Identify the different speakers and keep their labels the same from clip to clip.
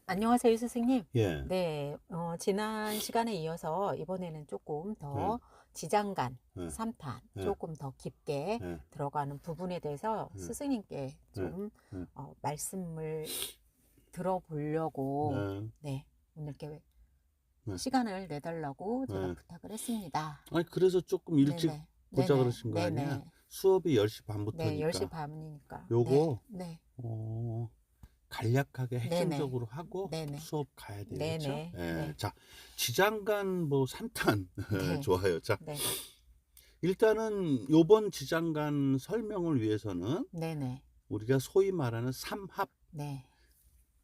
Speaker 1: 안녕하세요, 스승님.
Speaker 2: 예.
Speaker 1: 네, 지난 시간에 이어서 이번에는 조금
Speaker 2: 예.
Speaker 1: 더 지장간,
Speaker 2: 예.
Speaker 1: 삼탄,
Speaker 2: 예.
Speaker 1: 조금 더 깊게
Speaker 2: 예.
Speaker 1: 들어가는 부분에 대해서
Speaker 2: 예.
Speaker 1: 스승님께
Speaker 2: 예.
Speaker 1: 좀
Speaker 2: 예.
Speaker 1: 말씀을 들어보려고,
Speaker 2: 네.
Speaker 1: 네, 오늘 이렇게
Speaker 2: 네.
Speaker 1: 시간을 내달라고 제가
Speaker 2: 네.
Speaker 1: 부탁을 했습니다.
Speaker 2: 아니 그래서 조금 일찍
Speaker 1: 네네,
Speaker 2: 보자
Speaker 1: 네네,
Speaker 2: 그러신 거 아니야?
Speaker 1: 네네.
Speaker 2: 수업이 10시
Speaker 1: 네, 10시
Speaker 2: 반부터니까
Speaker 1: 반이니까. 네,
Speaker 2: 요거
Speaker 1: 네,
Speaker 2: 어 간략하게
Speaker 1: 네네,
Speaker 2: 핵심적으로 하고
Speaker 1: 네네,
Speaker 2: 수업 가야 돼요. 그렇죠?
Speaker 1: 네네,
Speaker 2: 예.
Speaker 1: 네,
Speaker 2: 자, 지장간 뭐 삼탄
Speaker 1: 네,
Speaker 2: 좋아요. 자,
Speaker 1: 네,
Speaker 2: 일단은 요번 지장간 설명을 위해서는
Speaker 1: 네네,
Speaker 2: 우리가 소위 말하는 삼합
Speaker 1: 네,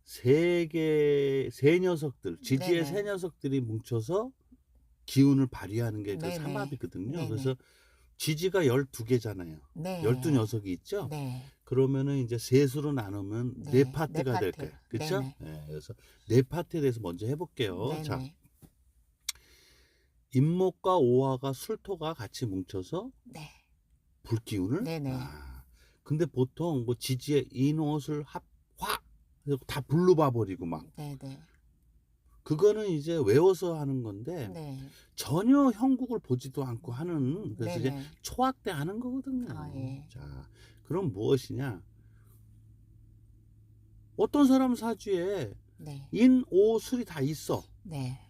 Speaker 2: 세 녀석들, 지지의 세
Speaker 1: 네네.
Speaker 2: 녀석들이 뭉쳐서 기운을 발휘하는 게 그
Speaker 1: 네네.
Speaker 2: 삼합이거든요.
Speaker 1: 네네.
Speaker 2: 그래서 지지가 12개잖아요.
Speaker 1: 네.
Speaker 2: 12녀석이 있죠.
Speaker 1: 네.
Speaker 2: 그러면은 이제 셋으로 나누면 네
Speaker 1: 네. 네
Speaker 2: 파트가 될
Speaker 1: 파트.
Speaker 2: 거예요. 그렇죠?
Speaker 1: 네네.
Speaker 2: 예, 그래서 네 파트에 대해서 먼저 해볼게요. 자,
Speaker 1: 네네.
Speaker 2: 임목과 오화가 술토가 같이 뭉쳐서
Speaker 1: 네.
Speaker 2: 불기운을.
Speaker 1: 네네.
Speaker 2: 근데 보통 뭐 지지의 인옷을 합화 다 불로 봐버리고 막
Speaker 1: 네네.
Speaker 2: 그거는 이제 외워서 하는 건데
Speaker 1: 네.
Speaker 2: 전혀 형국을 보지도 않고 하는, 그래서 이제
Speaker 1: 네네.
Speaker 2: 초학 때 하는 거거든요.
Speaker 1: 아, 예.
Speaker 2: 자, 그럼 무엇이냐? 어떤 사람 사주에
Speaker 1: 네.
Speaker 2: 인, 오, 술이 다 있어.
Speaker 1: 네.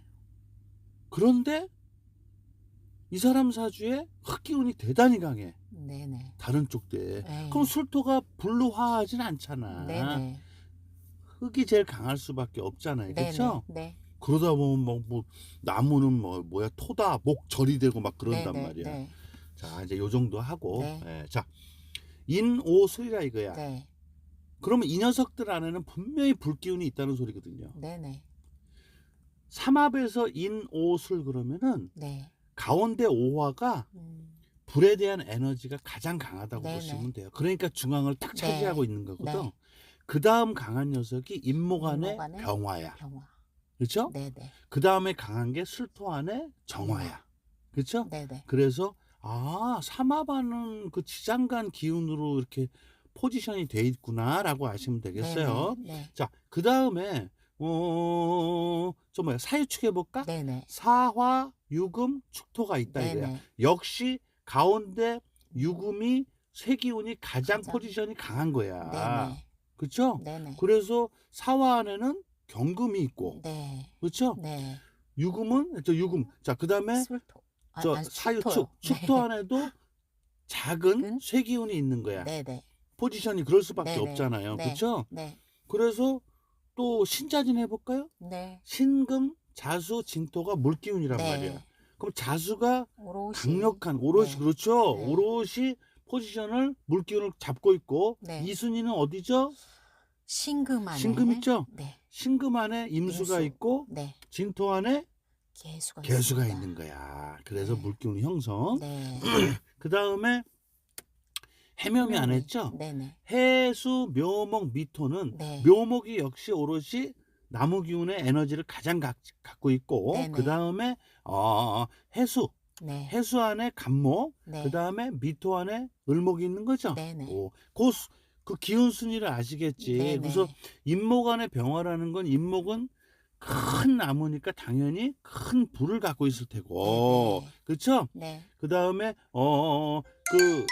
Speaker 2: 그런데 이 사람 사주에 흑기운이 대단히 강해.
Speaker 1: 네네.
Speaker 2: 다른 쪽대. 그럼
Speaker 1: 예.
Speaker 2: 술토가 불로화하진 않잖아.
Speaker 1: 네네.
Speaker 2: 흑이 제일 강할 수밖에 없잖아요.
Speaker 1: 네네.
Speaker 2: 그렇죠?
Speaker 1: 네.
Speaker 2: 그러다 보면 뭐 나무는 뭐야 토다 목 절이 되고 막 그런단
Speaker 1: 네네.
Speaker 2: 말이야.
Speaker 1: 네.
Speaker 2: 자, 이제 요 정도 하고.
Speaker 1: 네.
Speaker 2: 예, 자, 인오술이라 이거야.
Speaker 1: 네.
Speaker 2: 그러면 이 녀석들 안에는 분명히 불기운이 있다는 소리거든요.
Speaker 1: 네네.
Speaker 2: 삼합에서 인오술 그러면은
Speaker 1: 네.
Speaker 2: 가운데 오화가
Speaker 1: 음.
Speaker 2: 불에 대한 에너지가 가장 강하다고
Speaker 1: 네네.
Speaker 2: 보시면 돼요. 그러니까 중앙을 딱 차지하고
Speaker 1: 네.
Speaker 2: 있는 거거든.
Speaker 1: 네.
Speaker 2: 그 다음 강한 녀석이 임목안의
Speaker 1: 임목안의
Speaker 2: 병화야.
Speaker 1: 병화.
Speaker 2: 그렇죠?
Speaker 1: 네네.
Speaker 2: 그 다음에 강한 게 술토안의 정화야. 그렇죠?
Speaker 1: 네네.
Speaker 2: 그래서 삼합안은 그 지장간 기운으로 이렇게 포지션이 돼 있구나라고 아시면
Speaker 1: 네네.
Speaker 2: 되겠어요.
Speaker 1: 네.
Speaker 2: 자, 그 다음에 사유축 해볼까?
Speaker 1: 네네.
Speaker 2: 사화, 유금, 축토가 있다 이거야.
Speaker 1: 네네.
Speaker 2: 역시 가운데 유금이 쇠기운이 가장
Speaker 1: 가장.
Speaker 2: 포지션이 강한 거야.
Speaker 1: 네네.
Speaker 2: 그렇죠?
Speaker 1: 네네.
Speaker 2: 그래서 사화 안에는 경금이 있고,
Speaker 1: 네.
Speaker 2: 그렇죠?
Speaker 1: 네.
Speaker 2: 유금은 유금. 자, 그 다음에
Speaker 1: 술토.
Speaker 2: 저
Speaker 1: 축토요.
Speaker 2: 사유축, 축토 안에도 작은
Speaker 1: 근?
Speaker 2: 쇠기운이 있는 거야.
Speaker 1: 네네.
Speaker 2: 포지션이 그럴 수밖에
Speaker 1: 네네.
Speaker 2: 없잖아요.
Speaker 1: 네.
Speaker 2: 그렇죠?
Speaker 1: 네.
Speaker 2: 그래서 또 신자진 해볼까요?
Speaker 1: 네.
Speaker 2: 신금, 자수, 진토가 물기운이란 말이야.
Speaker 1: 네.
Speaker 2: 그럼 자수가
Speaker 1: 오롯이.
Speaker 2: 강력한 오롯이.
Speaker 1: 네.
Speaker 2: 그렇죠.
Speaker 1: 네.
Speaker 2: 오롯이 포지션을 물기운을 잡고 있고,
Speaker 1: 네.
Speaker 2: 이순이는 어디죠?
Speaker 1: 신금 안에.
Speaker 2: 신금 있죠?
Speaker 1: 네.
Speaker 2: 신금 안에 임수가
Speaker 1: 임수.
Speaker 2: 있고
Speaker 1: 네.
Speaker 2: 진토 안에
Speaker 1: 개수가
Speaker 2: 개수가
Speaker 1: 있습니다.
Speaker 2: 있는 거야. 그래서
Speaker 1: 네.
Speaker 2: 물기운 형성.
Speaker 1: 네.
Speaker 2: 그 다음에 해묘미 안
Speaker 1: 해묘미.
Speaker 2: 했죠?
Speaker 1: 네네.
Speaker 2: 해수, 묘목, 미토는
Speaker 1: 네.
Speaker 2: 묘목이 역시 오롯이 나무 기운의 에너지를 가장 갖고 있고,
Speaker 1: 네네.
Speaker 2: 그 다음에 해수,
Speaker 1: 네.
Speaker 2: 해수 안에 간목,
Speaker 1: 네.
Speaker 2: 그 다음에 미토 안에 을목이 있는 거죠.
Speaker 1: 네네.
Speaker 2: 그 기운 순위를 아시겠지.
Speaker 1: 네네.
Speaker 2: 그래서 임목 안에 병화라는 건 임목은 큰 나무니까 당연히 큰 불을 갖고 있을 테고,
Speaker 1: 네네.
Speaker 2: 그렇죠?
Speaker 1: 네.
Speaker 2: 그 다음에 그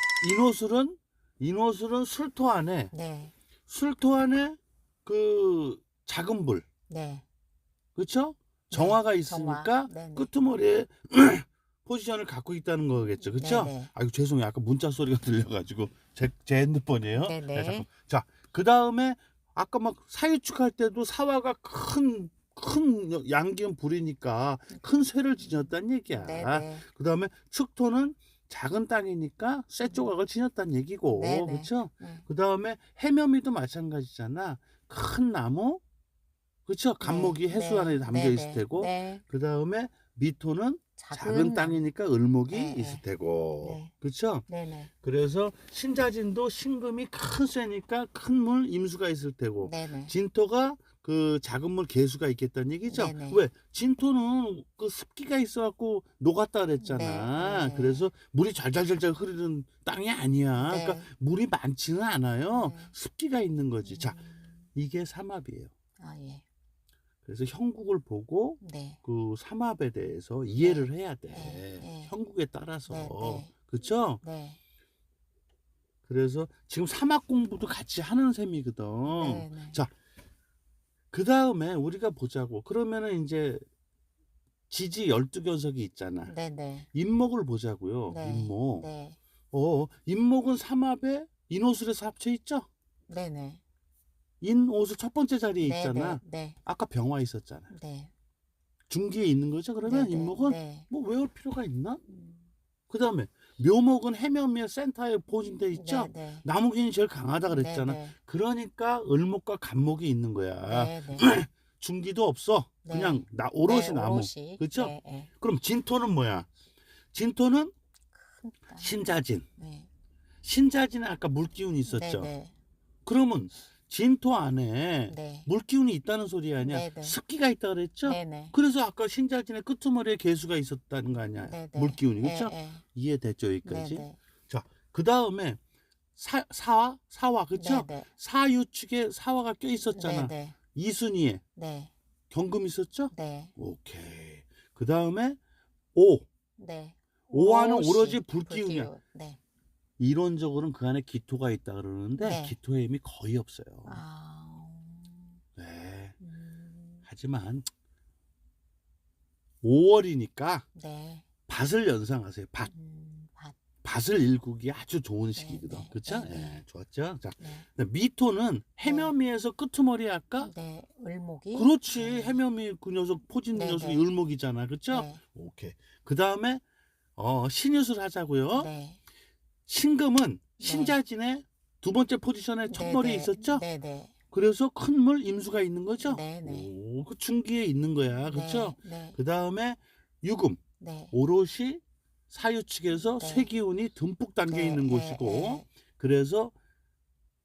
Speaker 2: 인호술은 술토 안에
Speaker 1: 네.
Speaker 2: 그 작은 불,
Speaker 1: 네.
Speaker 2: 그렇죠?
Speaker 1: 네.
Speaker 2: 정화가 있으니까
Speaker 1: 정화. 네네.
Speaker 2: 끄트머리에 포지션을 갖고 있다는 거겠죠, 그렇죠?
Speaker 1: 네네.
Speaker 2: 아이고 죄송해요, 아까 문자 소리가 들려가지고 제 핸드폰이에요.
Speaker 1: 네네.
Speaker 2: 네, 잠깐. 자, 그 다음에 아까 막 사유축 할 때도 사화가 큰 양기운 불이니까 큰 쇠를 지녔다는 얘기야.
Speaker 1: 네네.
Speaker 2: 그 다음에 축토는 작은 땅이니까 쇠 조각을 지녔다는 얘기고,
Speaker 1: 네네.
Speaker 2: 그렇죠?
Speaker 1: 네.
Speaker 2: 그 다음에 해묘미도 마찬가지잖아. 큰 나무, 그렇죠? 간목이
Speaker 1: 네.
Speaker 2: 해수 안에
Speaker 1: 네.
Speaker 2: 담겨
Speaker 1: 네네.
Speaker 2: 있을 테고,
Speaker 1: 네.
Speaker 2: 그 다음에 미토는 작은 땅이니까 을목이
Speaker 1: 네.
Speaker 2: 있을 테고,
Speaker 1: 네.
Speaker 2: 그렇죠?
Speaker 1: 네네.
Speaker 2: 그래서 신자진도 신금이 큰 쇠니까 큰 물 임수가 있을 테고,
Speaker 1: 네네.
Speaker 2: 진토가 그 작은 물 개수가 있겠다는 얘기죠.
Speaker 1: 네네.
Speaker 2: 왜? 진토는 그 습기가 있어갖고 녹았다 그랬잖아.
Speaker 1: 네.
Speaker 2: 그래서 물이 잘잘잘잘 흐르는 땅이 아니야.
Speaker 1: 네.
Speaker 2: 그러니까 물이 많지는 않아요.
Speaker 1: 네.
Speaker 2: 습기가 있는 거지. 자, 이게 삼합이에요.
Speaker 1: 아, 예.
Speaker 2: 그래서 형국을 보고
Speaker 1: 네.
Speaker 2: 그 삼합에 대해서 이해를 해야 돼.
Speaker 1: 네.
Speaker 2: 형국에 따라서.
Speaker 1: 네. 네.
Speaker 2: 그렇죠?
Speaker 1: 네.
Speaker 2: 그래서 지금 삼합 공부도 같이 하는 셈이거든.
Speaker 1: 네. 네.
Speaker 2: 자, 그 다음에 우리가 보자고. 그러면은 이제 지지 12견석이 있잖아.
Speaker 1: 네. 네.
Speaker 2: 인목을 보자고요.
Speaker 1: 네.
Speaker 2: 인목.
Speaker 1: 네.
Speaker 2: 인목은 삼합에 인오술에서 합쳐 있죠?
Speaker 1: 네. 네.
Speaker 2: 인오술 첫 번째 자리에
Speaker 1: 네.
Speaker 2: 있잖아.
Speaker 1: 네.
Speaker 2: 아까 병화 있었잖아.
Speaker 1: 네.
Speaker 2: 중기에 있는 거죠. 그러면
Speaker 1: 네.
Speaker 2: 인목은
Speaker 1: 네.
Speaker 2: 뭐 외울 필요가 있나?
Speaker 1: 음.
Speaker 2: 그 다음에 묘목은 해면미의 센터에 포진돼 있죠.
Speaker 1: 네. 네.
Speaker 2: 나무기운이 제일 강하다 그랬잖아.
Speaker 1: 네.
Speaker 2: 그러니까 을목과 간목이 있는 거야.
Speaker 1: 네. 네.
Speaker 2: 중기도 없어.
Speaker 1: 네.
Speaker 2: 그냥 오롯이
Speaker 1: 네.
Speaker 2: 나무.
Speaker 1: 오롯이.
Speaker 2: 그렇죠?
Speaker 1: 네. 네.
Speaker 2: 그럼 진토는 뭐야? 진토는
Speaker 1: 큰 땅.
Speaker 2: 신자진.
Speaker 1: 네.
Speaker 2: 신자진은 아까 물기운이 있었죠.
Speaker 1: 네.
Speaker 2: 그러면 진토 안에
Speaker 1: 네.
Speaker 2: 물기운이 있다는 소리 아니야?
Speaker 1: 네, 네.
Speaker 2: 습기가 있다 그랬죠?
Speaker 1: 네. 네.
Speaker 2: 그래서 아까 신자진의 끄트머리에 개수가 있었다는 거 아니야?
Speaker 1: 네. 네.
Speaker 2: 물기운이.
Speaker 1: 네.
Speaker 2: 그렇죠?
Speaker 1: 네.
Speaker 2: 이해됐죠?
Speaker 1: 네.
Speaker 2: 여기까지?
Speaker 1: 네.
Speaker 2: 자, 그 다음에 사화, 그렇죠?
Speaker 1: 네. 네.
Speaker 2: 사유축에 사화가 껴 있었잖아.
Speaker 1: 네.
Speaker 2: 이순이에
Speaker 1: 네.
Speaker 2: 경금 있었죠?
Speaker 1: 네.
Speaker 2: 오케이. 그 다음에 오.
Speaker 1: 네.
Speaker 2: 오화는
Speaker 1: 오롯이.
Speaker 2: 오로지 불기운이야.
Speaker 1: 불기운. 네.
Speaker 2: 이론적으로는 그 안에 기토가 있다 그러는데
Speaker 1: 네.
Speaker 2: 기토의 힘이 거의 없어요.
Speaker 1: 아.
Speaker 2: 네.
Speaker 1: 음.
Speaker 2: 하지만 5월이니까
Speaker 1: 네.
Speaker 2: 밭을 연상하세요. 밭.
Speaker 1: 밭.
Speaker 2: 밭을 일구기 아주 좋은
Speaker 1: 네.
Speaker 2: 시기거든.
Speaker 1: 네.
Speaker 2: 그렇죠?
Speaker 1: 네.
Speaker 2: 예,
Speaker 1: 네.
Speaker 2: 좋았죠? 자,
Speaker 1: 네.
Speaker 2: 미토는 해면미에서 끄트머리 아까
Speaker 1: 네. 을목이.
Speaker 2: 그렇지.
Speaker 1: 네.
Speaker 2: 해면미 그 녀석 포진
Speaker 1: 네,
Speaker 2: 녀석이
Speaker 1: 네.
Speaker 2: 을목이잖아. 그렇죠?
Speaker 1: 네.
Speaker 2: 오케이. 그다음에 신유술 하자고요.
Speaker 1: 네.
Speaker 2: 신금은
Speaker 1: 네.
Speaker 2: 신자진의 두 번째 포지션에 첫 머리에 있었죠?
Speaker 1: 네. 네.
Speaker 2: 그래서 큰 물 임수가 있는 거죠?
Speaker 1: 네. 네.
Speaker 2: 오, 그 중기에 있는 거야. 그렇죠?
Speaker 1: 네.
Speaker 2: 그다음에 유금.
Speaker 1: 네.
Speaker 2: 오롯이 사유축에서
Speaker 1: 네.
Speaker 2: 쇠기운이 듬뿍 담겨
Speaker 1: 네.
Speaker 2: 있는
Speaker 1: 네.
Speaker 2: 곳이고
Speaker 1: 네.
Speaker 2: 그래서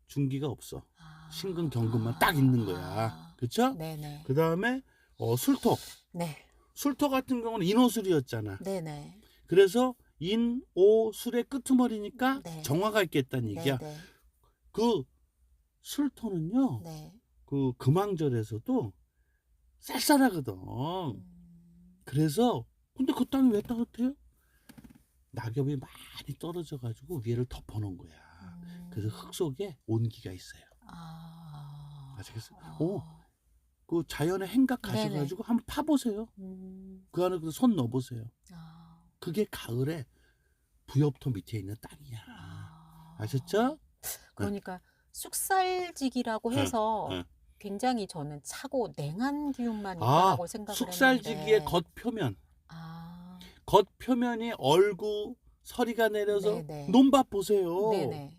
Speaker 2: 중기가 없어.
Speaker 1: 아.
Speaker 2: 신금 경금만 딱 있는 거야.
Speaker 1: 아.
Speaker 2: 그렇죠?
Speaker 1: 네네.
Speaker 2: 그 다음에 술토.
Speaker 1: 네.
Speaker 2: 술토 같은 경우는 인오술이었잖아.
Speaker 1: 네네.
Speaker 2: 그래서 인오술의 끄트머리니까
Speaker 1: 네.
Speaker 2: 정화가 있겠다는 얘기야.
Speaker 1: 네네.
Speaker 2: 그 술토는요.
Speaker 1: 네.
Speaker 2: 그 금왕절에서도 쌀쌀하거든. 그래서 근데 그 땅이 왜 따뜻해요? 낙엽이 많이 떨어져 가지고 위에를 덮어놓은 거야. 그래서 흙 속에 온기가 있어요.
Speaker 1: 아.
Speaker 2: 아시겠어요?
Speaker 1: 아.
Speaker 2: 그 자연의 행각
Speaker 1: 네네.
Speaker 2: 가셔가지고 한번 파보세요. 그 안에 손 넣어보세요.
Speaker 1: 아.
Speaker 2: 그게 가을에 부엽토 밑에 있는 땅이야.
Speaker 1: 아.
Speaker 2: 아셨죠?
Speaker 1: 그러니까 쑥살지기라고
Speaker 2: 네,
Speaker 1: 해서
Speaker 2: 네.
Speaker 1: 굉장히 저는 차고 냉한 기운만
Speaker 2: 아,
Speaker 1: 있다고 생각을
Speaker 2: 쑥살지기의
Speaker 1: 했는데.
Speaker 2: 겉표면.
Speaker 1: 아.
Speaker 2: 겉표면이 얼고 서리가 내려서
Speaker 1: 네네.
Speaker 2: 논밭 보세요.
Speaker 1: 네네.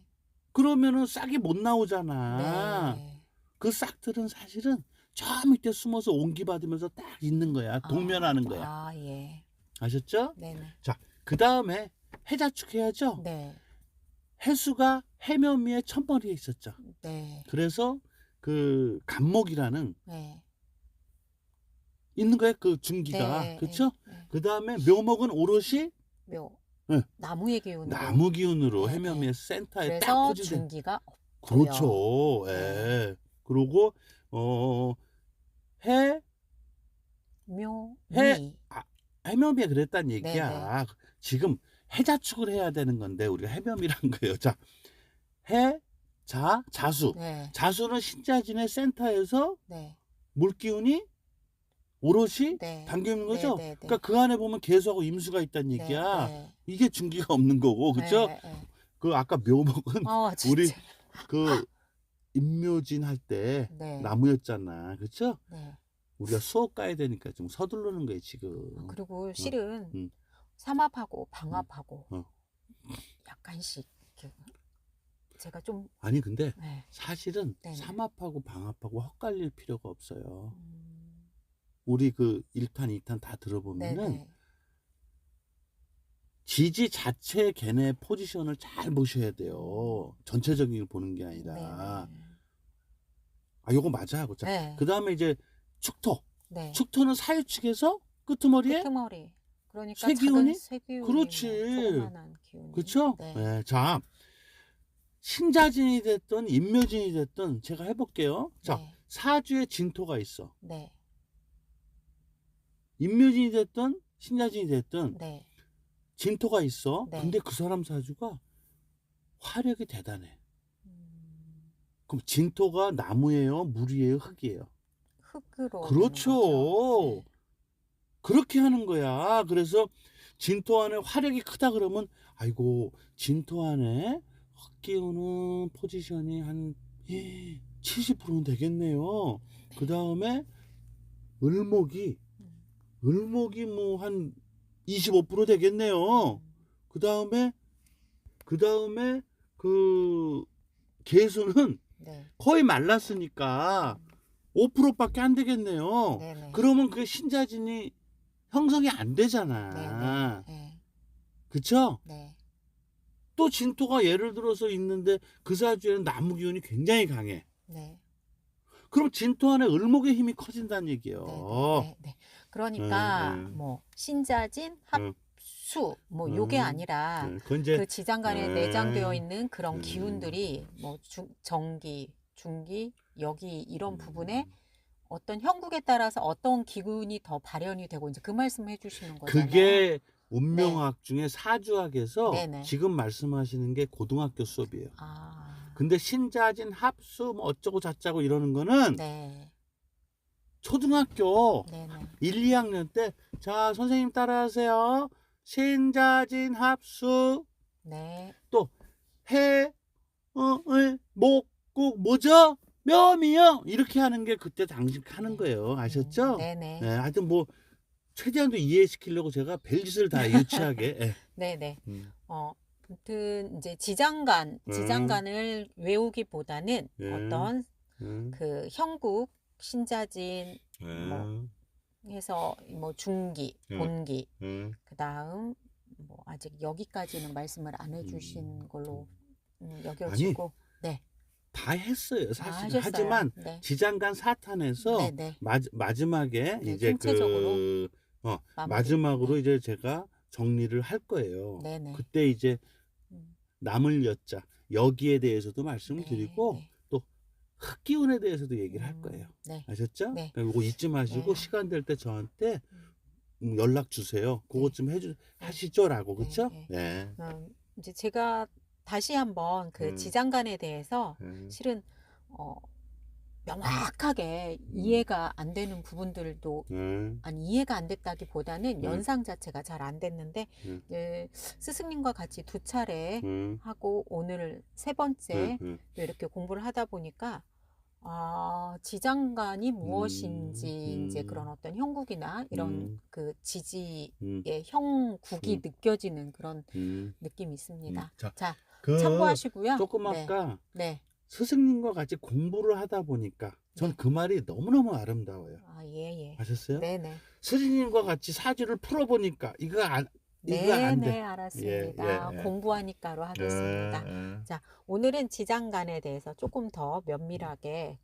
Speaker 2: 그러면은 싹이 못 나오잖아.
Speaker 1: 네.
Speaker 2: 그 싹들은 사실은 저 밑에 숨어서 온기 받으면서 딱 있는 거야. 동면하는 거야.
Speaker 1: 아, 예.
Speaker 2: 아셨죠?
Speaker 1: 네네.
Speaker 2: 그 다음에 해자축 해야죠.
Speaker 1: 네.
Speaker 2: 해수가 해면미의 첫머리에 있었죠.
Speaker 1: 네.
Speaker 2: 그래서 그 간목이라는
Speaker 1: 네.
Speaker 2: 있는 거야. 그 중기가.
Speaker 1: 네.
Speaker 2: 그렇죠?
Speaker 1: 네.
Speaker 2: 그 다음에 묘목은 오롯이
Speaker 1: 묘.
Speaker 2: 네.
Speaker 1: 나무의 기운으로.
Speaker 2: 나무 기운으로
Speaker 1: 네,
Speaker 2: 해면미의 센터에 딱
Speaker 1: 그래서
Speaker 2: 포진돼.
Speaker 1: 중기가
Speaker 2: 그렇죠.
Speaker 1: 네.
Speaker 2: 예. 그리고 해
Speaker 1: 묘.
Speaker 2: 해-
Speaker 1: 미.
Speaker 2: 해면미에 그랬단 얘기야.
Speaker 1: 네,
Speaker 2: 지금 해자축을 해야 되는 건데 우리가 해면미란 거예요. 자, 자수.
Speaker 1: 네.
Speaker 2: 자수는 신자진의 센터에서
Speaker 1: 네.
Speaker 2: 물기운이 오롯이
Speaker 1: 네.
Speaker 2: 담겨 있는 거죠.
Speaker 1: 네, 네, 네.
Speaker 2: 그러니까 그 안에 보면 개수하고 임수가 있다는 얘기야.
Speaker 1: 네.
Speaker 2: 이게 중기가 없는 거고, 그렇죠?
Speaker 1: 네, 네.
Speaker 2: 그 아까 묘목은
Speaker 1: 진짜.
Speaker 2: 우리 그 임묘진 할 때
Speaker 1: 네.
Speaker 2: 나무였잖아, 그렇죠?
Speaker 1: 네.
Speaker 2: 우리가 수업 가야 되니까 좀 서두르는 거예요 지금.
Speaker 1: 그리고 실은
Speaker 2: 음.
Speaker 1: 삼합하고 방합하고
Speaker 2: 어.
Speaker 1: 약간씩 이렇게 제가 좀
Speaker 2: 아니 근데
Speaker 1: 네.
Speaker 2: 사실은
Speaker 1: 네네.
Speaker 2: 삼합하고 방합하고 헛갈릴 필요가 없어요.
Speaker 1: 음,
Speaker 2: 우리 그 1탄, 2탄 다 들어보면은
Speaker 1: 네네.
Speaker 2: 지지 자체 걔네 포지션을 잘 보셔야 돼요. 전체적인 걸 보는 게 아니라.
Speaker 1: 네네.
Speaker 2: 요거 맞아요. 자,
Speaker 1: 네.
Speaker 2: 그 다음에 이제 축토.
Speaker 1: 네.
Speaker 2: 축토는 사유축에서 끄트머리에
Speaker 1: 끄트머리. 그러니까
Speaker 2: 쇠기운이?
Speaker 1: 작은 쇠기운이
Speaker 2: 그렇지.
Speaker 1: 조그만한 기운.
Speaker 2: 그렇죠?
Speaker 1: 네.
Speaker 2: 네. 자, 신자진이 됐든 인묘진이 됐든 제가 해볼게요. 자,
Speaker 1: 네.
Speaker 2: 사주에 진토가 있어.
Speaker 1: 네.
Speaker 2: 인묘진이 됐든 신야진이 됐든
Speaker 1: 네.
Speaker 2: 진토가 있어.
Speaker 1: 네.
Speaker 2: 근데 그 사람 사주가 화력이 대단해.
Speaker 1: 음.
Speaker 2: 그럼 진토가 나무예요, 물이에요, 흙이에요?
Speaker 1: 흙으로 되는 거죠.
Speaker 2: 그렇죠.
Speaker 1: 네.
Speaker 2: 그렇게 하는 거야. 그래서 진토 안에 화력이 크다 그러면 아이고 진토 안에 흙 기우는 포지션이 한 70%는 되겠네요. 그 다음에 을목이 뭐 한 25% 되겠네요. 그 다음에 그 개수는
Speaker 1: 네.
Speaker 2: 거의 말랐으니까 5%밖에 안 되겠네요.
Speaker 1: 네네.
Speaker 2: 그러면 그 신자진이 형성이 안
Speaker 1: 네네.
Speaker 2: 되잖아.
Speaker 1: 네.
Speaker 2: 그쵸?
Speaker 1: 네.
Speaker 2: 또 진토가 예를 들어서 있는데 그 사주에는 나무 기운이 굉장히 강해.
Speaker 1: 네.
Speaker 2: 그럼 진토 안에 을목의 힘이 커진다는 얘기예요.
Speaker 1: 네. 네. 그러니까 뭐 신자진, 합수 뭐 요게 아니라
Speaker 2: 그건 이제
Speaker 1: 그 지장간에 내장되어 있는 그런
Speaker 2: 음.
Speaker 1: 기운들이 뭐 정기, 중기, 여기 이런 부분에 어떤 형국에 따라서 어떤 기운이 더 발현이 되고 이제 그 말씀 해주시는 거잖아요.
Speaker 2: 그게 운명학 중에 사주학에서
Speaker 1: 네네.
Speaker 2: 지금 말씀하시는 게 고등학교 수업이에요.
Speaker 1: 아,
Speaker 2: 근데 신자진 합수 뭐 어쩌고 저쩌고 이러는 거는
Speaker 1: 네,
Speaker 2: 초등학교
Speaker 1: 네네.
Speaker 2: 1, 2학년 때 자 선생님 따라하세요. 신자진 합수
Speaker 1: 네,
Speaker 2: 또 해, 목국 뭐죠? 묘미요 이렇게 하는 게 그때 당시 하는 거예요. 아셨죠?
Speaker 1: 네네.
Speaker 2: 네, 하여튼 뭐 최대한도 이해시키려고 제가 별짓을 다 유치하게. 예.
Speaker 1: 네네.
Speaker 2: 음.
Speaker 1: 아무튼 이제 지장간을 외우기보다는 어떤 그 형국, 신자진 뭐 해서 뭐 중기, 본기, 그 다음 뭐 아직 여기까지는 말씀을 안 해주신 걸로 여겨지고, 네,
Speaker 2: 다 했어요
Speaker 1: 다
Speaker 2: 사실은.
Speaker 1: 하셨어요.
Speaker 2: 하지만
Speaker 1: 네,
Speaker 2: 지장간 사탄에서
Speaker 1: 네네.
Speaker 2: 마지막에
Speaker 1: 네,
Speaker 2: 이제
Speaker 1: 총체적으로 마무리.
Speaker 2: 마지막으로
Speaker 1: 네.
Speaker 2: 이제 제가 정리를 할 거예요.
Speaker 1: 네네.
Speaker 2: 그때 이제
Speaker 1: 음,
Speaker 2: 남을 여자 여기에 대해서도 말씀을
Speaker 1: 네,
Speaker 2: 드리고
Speaker 1: 네.
Speaker 2: 또 흑기운에 대해서도 얘기를 할 거예요.
Speaker 1: 네.
Speaker 2: 아셨죠?
Speaker 1: 네.
Speaker 2: 그리고 잊지 마시고
Speaker 1: 네.
Speaker 2: 시간 될 때 저한테 연락 주세요. 그것 좀 하시죠라고.
Speaker 1: 네,
Speaker 2: 그렇죠?
Speaker 1: 네.
Speaker 2: 네.
Speaker 1: 이제 제가 다시 한번 그 지장간에 대해서 실은 명확하게 이해가 안 되는 부분들도 아니 이해가 안 됐다기보다는 연상 자체가 잘 안 됐는데 이제 스승님과 같이 두 차례 하고 오늘 세 번째 또 이렇게 공부를 하다 보니까 지장간이 무엇인지 이제 그런 어떤 형국이나 이런 그 지지의 형국이 느껴지는 그런 느낌이 있습니다.
Speaker 2: 자,
Speaker 1: 참고하시고요.
Speaker 2: 조금 아까
Speaker 1: 네.
Speaker 2: 스승님과 같이 공부를 하다 보니까 전 그 말이 너무너무 아름다워요.
Speaker 1: 예.
Speaker 2: 아셨어요?
Speaker 1: 네네.
Speaker 2: 스승님과 같이 사주를 풀어보니까 이거 안
Speaker 1: 네네,
Speaker 2: 돼.
Speaker 1: 알았습니다.
Speaker 2: 예.
Speaker 1: 공부하니까로 하겠습니다. 자, 오늘은 지장간에 대해서 조금 더 면밀하게